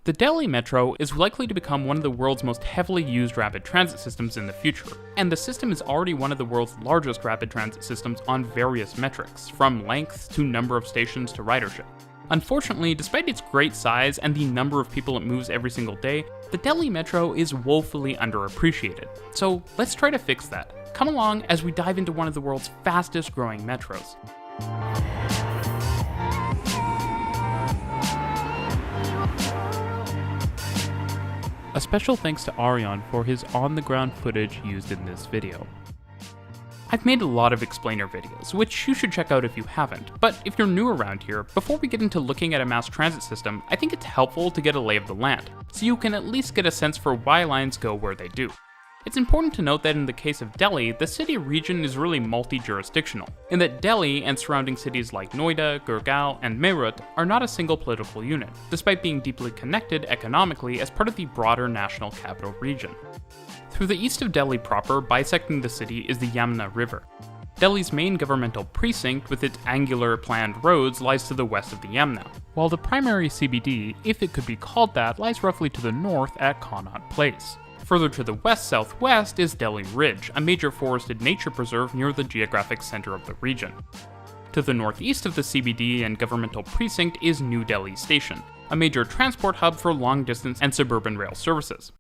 The Delhi Metro is likely to become one of the world's most heavily used rapid transit systems in the future, and the system is already one of the world's largest rapid transit systems on various metrics, from length to number of stations to ridership. Unfortunately, despite its great size and the number of people it moves every single day, the Delhi Metro is woefully underappreciated. So let's try to fix that. Come along as we dive into one of the world's fastest growing metros. A special thanks to Arion for his on-the-ground footage used in this video. I've made a lot of explainer videos, which you should check out if you haven't, but if you're new around here, before we get into looking at a mass transit system, I think it's helpful to get a lay of the land, so you can at least get a sense for why lines go where they do. It's important to note that in the case of Delhi, the city region is really multi-jurisdictional, in that Delhi and surrounding cities like Noida, Gurgaon, and Meerut are not a single political unit, despite being deeply connected economically as part of the broader national capital region. Through the east of Delhi proper, bisecting the city is the Yamuna River. Delhi's main governmental precinct with its angular planned roads lies to the west of the Yamuna, while the primary CBD, if it could be called that, lies roughly to the north at Connaught Place. Further to the west-southwest is Delhi Ridge, a major forested nature preserve near the geographic center of the region. To the northeast of the CBD and governmental precinct is New Delhi Station, a major transport hub for long-distance and suburban rail services.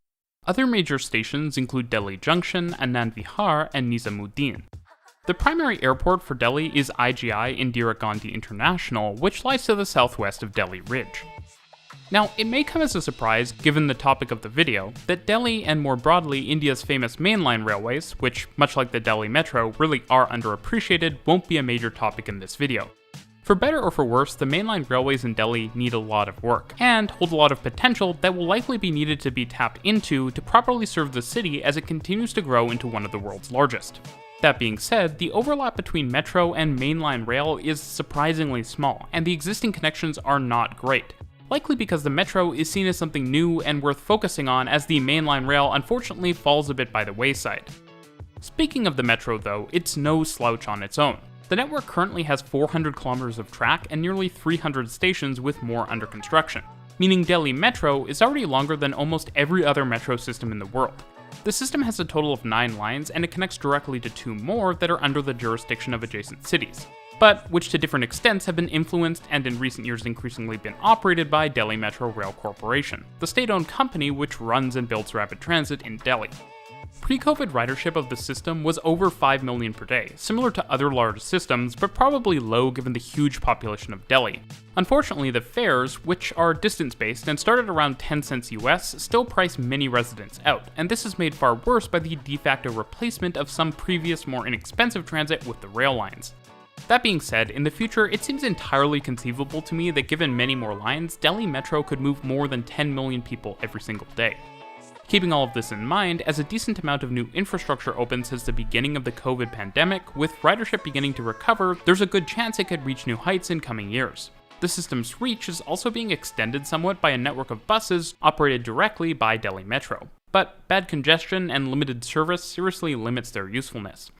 Other major stations include Delhi Junction, Anand Vihar, and Nizamuddin. The primary airport for Delhi is IGI Indira Gandhi International, which lies to the southwest of Delhi Ridge. Now, it may come as a surprise, given the topic of the video, that Delhi and more broadly India's famous mainline railways, which, much like the Delhi Metro, really are underappreciated, won't be a major topic in this video. For better or for worse, the mainline railways in Delhi need a lot of work, and hold a lot of potential that will likely be needed to be tapped into to properly serve the city as it continues to grow into one of the world's largest. That being said, the overlap between metro and mainline rail is surprisingly small, and the existing connections are not great. Likely because the metro is seen as something new and worth focusing on, as the mainline rail unfortunately falls a bit by the wayside. Speaking of the metro though, it's no slouch on its own. The network currently has 400 kilometers of track and nearly 300 stations, with more under construction, meaning Delhi Metro is already longer than almost every other metro system in the world. The system has a total of 9 lines, and it connects directly to 2 more that are under the jurisdiction of adjacent cities, but which to different extents have been influenced and in recent years increasingly been operated by Delhi Metro Rail Corporation, the state-owned company which runs and builds rapid transit in Delhi. Pre-COVID ridership of the system was over 5 million per day, similar to other large systems, but probably low given the huge population of Delhi. Unfortunately, the fares, which are distance-based and start at around 10 cents US, still price many residents out, and this is made far worse by the de facto replacement of some previous more inexpensive transit with the rail lines. That being said, in the future, it seems entirely conceivable to me that given many more lines, Delhi Metro could move more than 10 million people every single day. Keeping all of this in mind, as a decent amount of new infrastructure opens since the beginning of the COVID pandemic, with ridership beginning to recover, there's a good chance it could reach new heights in coming years. The system's reach is also being extended somewhat by a network of buses operated directly by Delhi Metro, but bad congestion and limited service seriously limits their usefulness.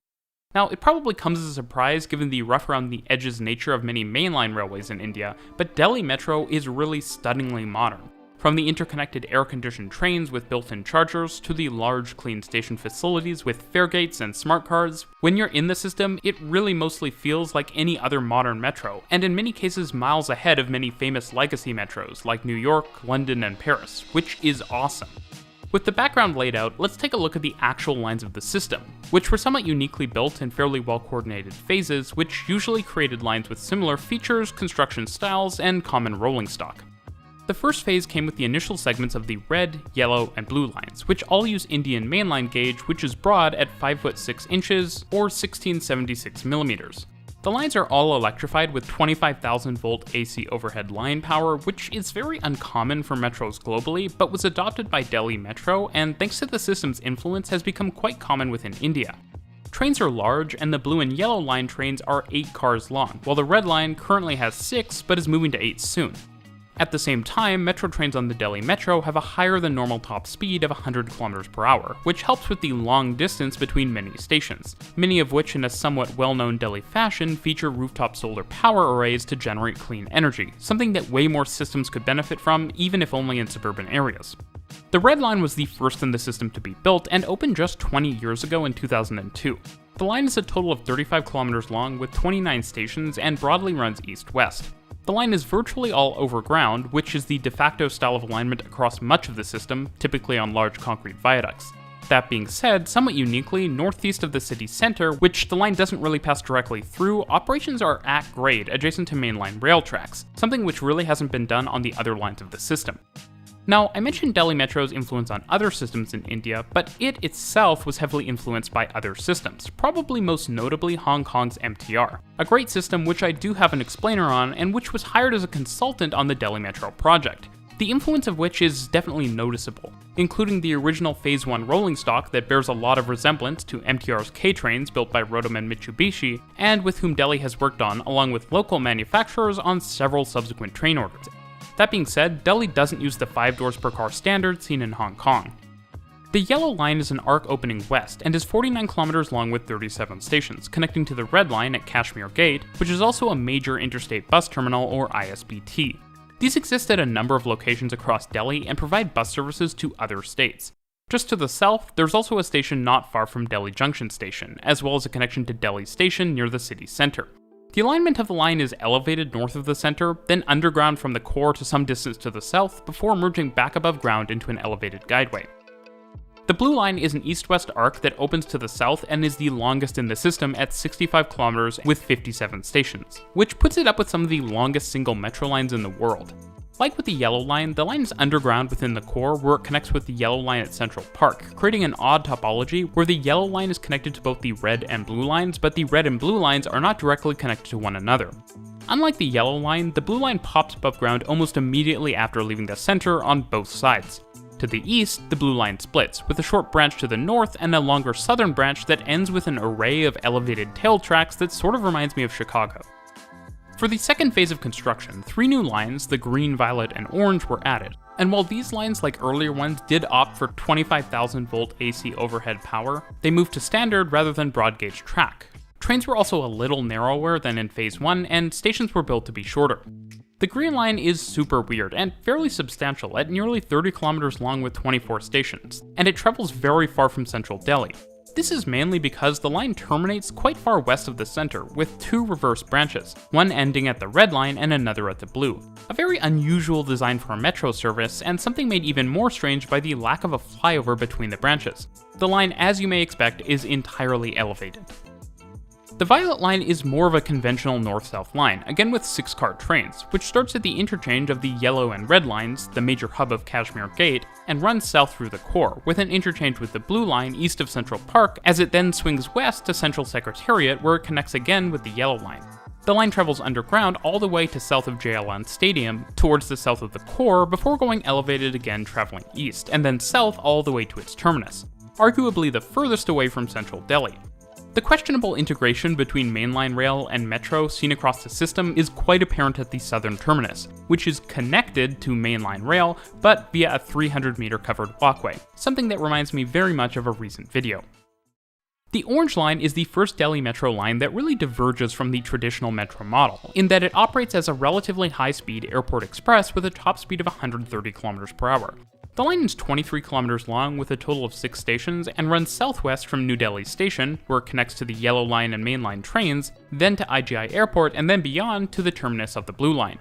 Now, it probably comes as a surprise given the rough-around-the-edges nature of many mainline railways in India, but Delhi Metro is really stunningly modern. From the interconnected air-conditioned trains with built-in chargers, to the large clean station facilities with fare gates and smart cards, when you're in the system, it really mostly feels like any other modern metro, and in many cases miles ahead of many famous legacy metros like New York, London, and Paris, which is awesome. With the background laid out, let's take a look at the actual lines of the system, which were somewhat uniquely built in fairly well-coordinated phases, which usually created lines with similar features, construction styles, and common rolling stock. The first phase came with the initial segments of the red, yellow, and blue lines, which all use Indian mainline gauge, which is broad at 5 foot 6 inches or 1676 millimeters. The lines are all electrified with 25,000 volt AC overhead line power, which is very uncommon for metros globally, but was adopted by Delhi Metro, and thanks to the system's influence has become quite common within India. Trains are large, and the blue and yellow line trains are 8 cars long, while the red line currently has 6 but is moving to 8 soon. At the same time, metro trains on the Delhi Metro have a higher than normal top speed of 100 km per hour, which helps with the long distance between many stations, many of which in a somewhat well-known Delhi fashion feature rooftop solar power arrays to generate clean energy, something that way more systems could benefit from, even if only in suburban areas. The Red Line was the first in the system to be built and opened just 20 years ago in 2002. The line is a total of 35 km long with 29 stations and broadly runs east-west. The line is virtually all overground, which is the de facto style of alignment across much of the system, typically on large concrete viaducts. That being said, somewhat uniquely, northeast of the city center, which the line doesn't really pass directly through, operations are at grade, adjacent to mainline rail tracks, something which really hasn't been done on the other lines of the system. Now, I mentioned Delhi Metro's influence on other systems in India, but it itself was heavily influenced by other systems, probably most notably Hong Kong's MTR, a great system which I do have an explainer on and which was hired as a consultant on the Delhi Metro project, the influence of which is definitely noticeable, including the original Phase 1 rolling stock that bears a lot of resemblance to MTR's K-trains built by Rotem and Mitsubishi, and with whom Delhi has worked on, along with local manufacturers, on several subsequent train orders. That being said, Delhi doesn't use the 5 doors per car standard seen in Hong Kong. The Yellow Line is an arc opening west and is 49 km long with 37 stations, connecting to the Red Line at Kashmir Gate, which is also a major interstate bus terminal or ISBT. These exist at a number of locations across Delhi and provide bus services to other states. Just to the south, there's also a station not far from Delhi Junction Station, as well as a connection to Delhi Station near the city center. The alignment of the line is elevated north of the center, then underground from the core to some distance to the south, before merging back above ground into an elevated guideway. The Blue Line is an east-west arc that opens to the south and is the longest in the system at 65 km with 57 stations, which puts it up with some of the longest single metro lines in the world. Like with the Yellow Line, the line is underground within the core where it connects with the Yellow Line at Central Park, creating an odd topology where the Yellow Line is connected to both the red and blue lines, but the red and blue lines are not directly connected to one another. Unlike the Yellow Line, the Blue Line pops above ground almost immediately after leaving the center on both sides. To the east, the Blue Line splits, with a short branch to the north and a longer southern branch that ends with an array of elevated tail tracks that sort of reminds me of Chicago. For the second phase of construction, 3 new lines, the green, violet, and orange, were added. And while these lines, like earlier ones, did opt for 25,000 volt AC overhead power, they moved to standard rather than broad gauge track. Trains were also a little narrower than in Phase 1, and stations were built to be shorter. The Green Line is super weird and fairly substantial at nearly 30 km long with 24 stations, and it travels very far from central Delhi. This is mainly because the line terminates quite far west of the center, with 2 reverse branches, one ending at the Red Line and another at the Blue. A very unusual design for a metro service, and something made even more strange by the lack of a flyover between the branches. The line, as you may expect, is entirely elevated. The Violet Line is more of a conventional north-south line, again with 6-car trains, which starts at the interchange of the Yellow and Red Lines, the major hub of Kashmir Gate, and runs south through the core, with an interchange with the Blue Line east of Central Park, as it then swings west to Central Secretariat, where it connects again with the Yellow Line. The line travels underground all the way to south of JLN Stadium, towards the south of the core, before going elevated again traveling east, and then south all the way to its terminus, arguably the furthest away from central Delhi. The questionable integration between mainline rail and metro seen across the system is quite apparent at the southern terminus, which is connected to mainline rail, but via a 300-meter covered walkway, something that reminds me very much of a recent video. The Orange Line is the first Delhi Metro line that really diverges from the traditional metro model, in that it operates as a relatively high-speed airport express with a top speed of 130 km per hour. The line is 23 km long with a total of 6 stations and runs southwest from New Delhi Station, where it connects to the Yellow Line and mainline trains, then to IGI Airport, and then beyond to the terminus of the Blue Line.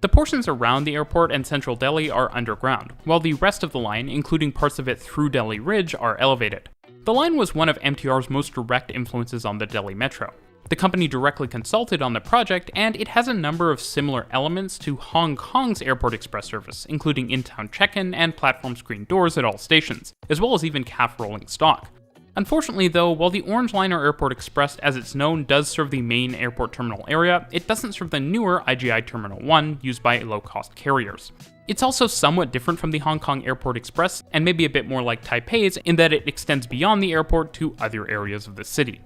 The portions around the airport and central Delhi are underground, while the rest of the line, including parts of it through Delhi Ridge, are elevated. The line was one of MTR's most direct influences on the Delhi Metro. The company directly consulted on the project, and it has a number of similar elements to Hong Kong's airport express service, including in-town check-in and platform screen doors at all stations, as well as even CAF rolling stock. Unfortunately though, while the Orange Line or Airport Express as it's known does serve the main airport terminal area, it doesn't serve the newer IGI Terminal 1 used by low-cost carriers. It's also somewhat different from the Hong Kong Airport Express, and maybe a bit more like Taipei's in that it extends beyond the airport to other areas of the city.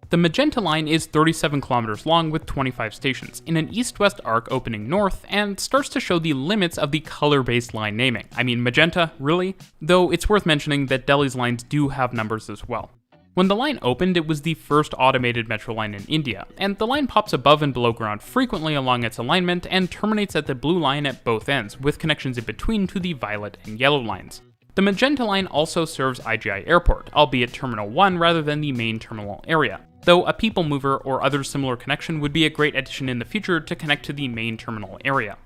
The magenta line is 37 kilometers long with 25 stations, in an east-west arc opening north, and starts to show the limits of the color-based line naming. I mean, magenta, really? Though it's worth mentioning that Delhi's lines do have numbers as well. When the line opened, it was the first automated metro line in India, and the line pops above and below ground frequently along its alignment and terminates at the blue line at both ends, with connections in between to the violet and yellow lines. The magenta line also serves IGI Airport, albeit Terminal 1 rather than the main terminal area, though a people mover or other similar connection would be a great addition in the future to connect to the main terminal area.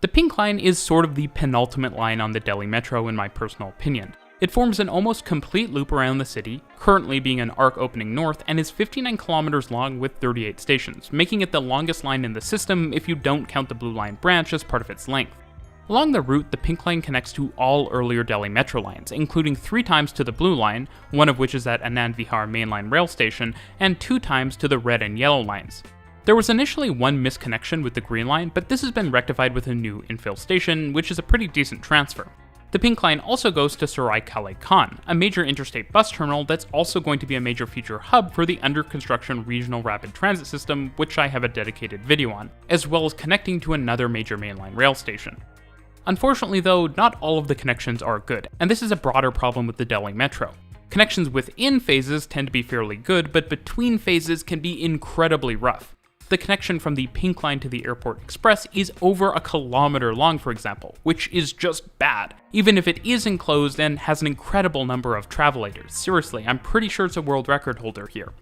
The pink line is sort of the penultimate line on the Delhi Metro in my personal opinion. It forms an almost complete loop around the city, currently being an arc opening north, and is 59 kilometers long with 38 stations, making it the longest line in the system if you don't count the blue line branch as part of its length. Along the route, the pink line connects to all earlier Delhi Metro lines, including 3 times to the blue line, one of which is at Anand Vihar mainline rail station, and 2 times to the red and yellow lines. There was initially one misconnection with the green line, but this has been rectified with a new infill station, which is a pretty decent transfer. The pink line also goes to 𝗟𝗘𝗗𝗜𝗏, a major interstate bus terminal that's also going to be a major future hub for the under-construction regional rapid transit system, which I have a dedicated video on, as well as connecting to another major mainline rail station. Unfortunately though, not all of the connections are good, and this is a broader problem with the Delhi Metro. Connections within phases tend to be fairly good, but between phases can be incredibly rough. The connection from the pink line to the Airport Express is over a kilometer long, for example, which is just bad, even if it is enclosed and has an incredible number of travelators. Seriously, I'm pretty sure it's a world record holder here.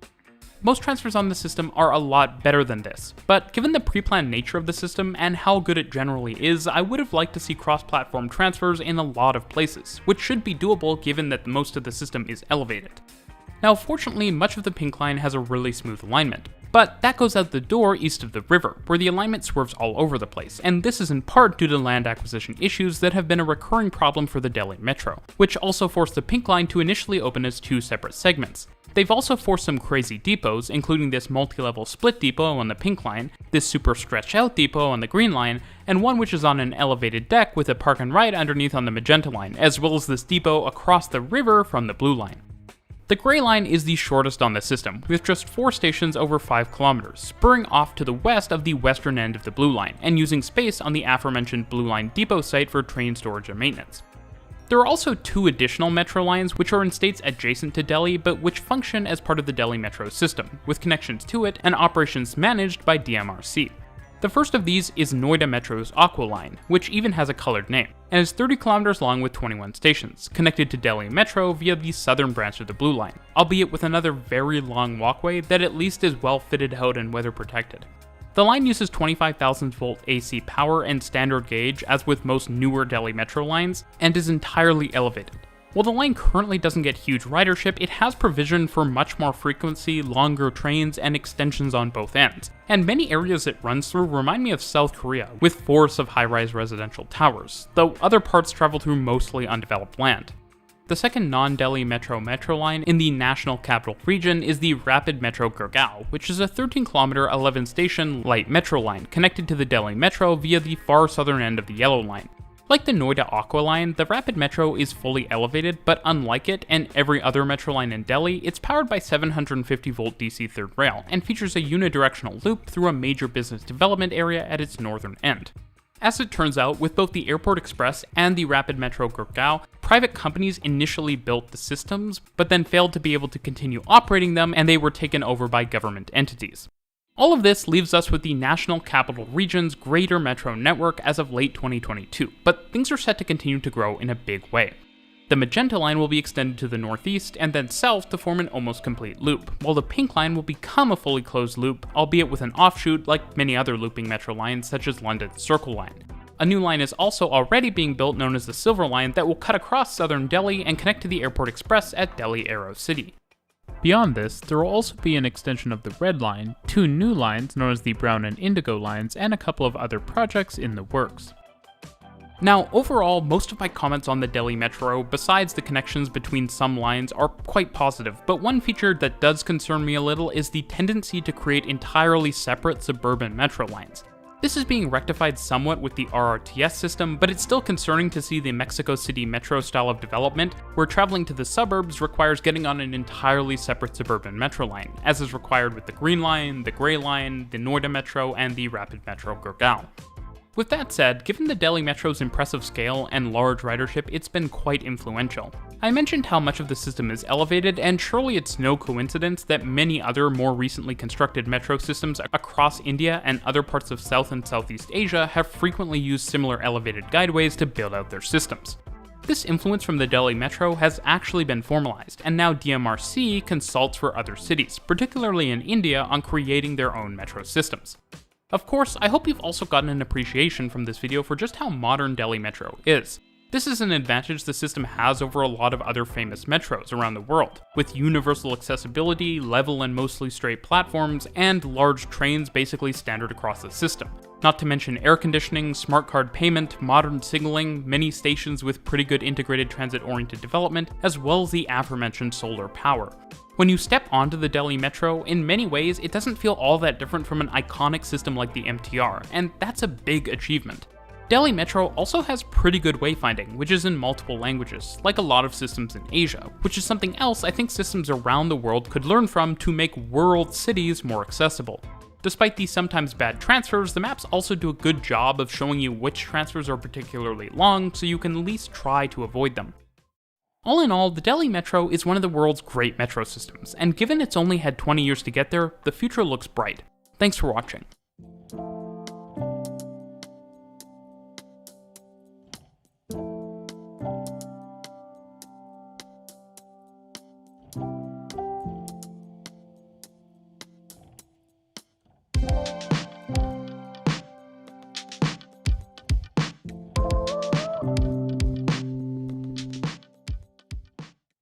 Most transfers on the system are a lot better than this, but given the pre-planned nature of the system and how good it generally is, I would have liked to see cross-platform transfers in a lot of places, which should be doable given that most of the system is elevated. Now fortunately, much of the pink line has a really smooth alignment, but that goes out the door east of the river, where the alignment swerves all over the place, and this is in part due to land acquisition issues that have been a recurring problem for the Delhi Metro, which also forced the pink line to initially open as 2 separate segments. They've also forced some crazy depots, including this multi-level split depot on the pink line, this super stretched out depot on the green line, and one which is on an elevated deck with a park and ride underneath on the magenta line, as well as this depot across the river from the blue line. The grey line is the shortest on the system, with just 4 stations over 5 kilometers, spurring off to the west of the western end of the blue line, and using space on the aforementioned blue line depot site for train storage and maintenance. There are also 2 additional metro lines which are in states adjacent to Delhi but which function as part of the Delhi Metro system, with connections to it and operations managed by DMRC. The first of these is Noida Metro's Aqua Line, which even has a colored name, and is 30 kilometers long with 21 stations, connected to Delhi Metro via the southern branch of the Blue Line, albeit with another very long walkway that at least is well fitted out and weather protected. The line uses 25,000 volt AC power and standard gauge as with most newer Delhi Metro lines, and is entirely elevated. While the line currently doesn't get huge ridership, it has provision for much more frequency, longer trains, and extensions on both ends, and many areas it runs through remind me of South Korea, with forests of high-rise residential towers, though other parts travel through mostly undeveloped land. The second non-Delhi metro line in the National Capital Region is the Rapid Metro Gurgaon, which is a 13-kilometer, 11-station light metro line connected to the Delhi Metro via the far southern end of the Yellow Line. Like the Noida Aqua Line, the Rapid Metro is fully elevated, but unlike it and every other metro line in Delhi, it's powered by 750-volt DC third rail and features a unidirectional loop through a major business development area at its northern end. As it turns out, with both the Airport Express and the Rapid Metro Gurgaon, private companies initially built the systems, but then failed to be able to continue operating them, and they were taken over by government entities. All of this leaves us with the National Capital Region's Greater Metro Network as of late 2022, but things are set to continue to grow in a big way. The magenta line will be extended to the northeast and then south to form an almost complete loop, while the pink line will become a fully closed loop, albeit with an offshoot like many other looping metro lines such as London's Circle Line. A new line is also already being built known as the Silver Line that will cut across southern Delhi and connect to the Airport Express at Delhi Aero City. Beyond this, there will also be an extension of the Red Line, 2 new lines known as the Brown and Indigo lines, and a couple of other projects in the works. Now, overall, most of my comments on the Delhi Metro, besides the connections between some lines, are quite positive, but one feature that does concern me a little is the tendency to create entirely separate suburban metro lines. This is being rectified somewhat with the RRTS system, but it's still concerning to see the Mexico City metro style of development, where traveling to the suburbs requires getting on an entirely separate suburban metro line, as is required with the Green Line, the Gray Line, the Noida Metro, and the Rapid Metro Gurgaon. With that said, given the Delhi Metro's impressive scale and large ridership, it's been quite influential. I mentioned how much of the system is elevated, and surely it's no coincidence that many other more recently constructed metro systems across India and other parts of South and Southeast Asia have frequently used similar elevated guideways to build out their systems. This influence from the Delhi Metro has actually been formalized, and now DMRC consults for other cities, particularly in India, on creating their own metro systems. Of course, I hope you've also gotten an appreciation from this video for just how modern Delhi Metro is. This is an advantage the system has over a lot of other famous metros around the world, with universal accessibility, level and mostly straight platforms, and large trains basically standard across the system. Not to mention air conditioning, smart card payment, modern signaling, many stations with pretty good integrated transit-oriented development, as well as the aforementioned solar power. When you step onto the Delhi Metro, in many ways it doesn't feel all that different from an iconic system like the MTR, and that's a big achievement. Delhi Metro also has pretty good wayfinding, which is in multiple languages, like a lot of systems in Asia, which is something else I think systems around the world could learn from to make world cities more accessible. Despite these sometimes bad transfers, the maps also do a good job of showing you which transfers are particularly long, so you can at least try to avoid them. All in all, the Delhi Metro is one of the world's great metro systems, and given it's only had 20 years to get there, the future looks bright. Thanks for watching.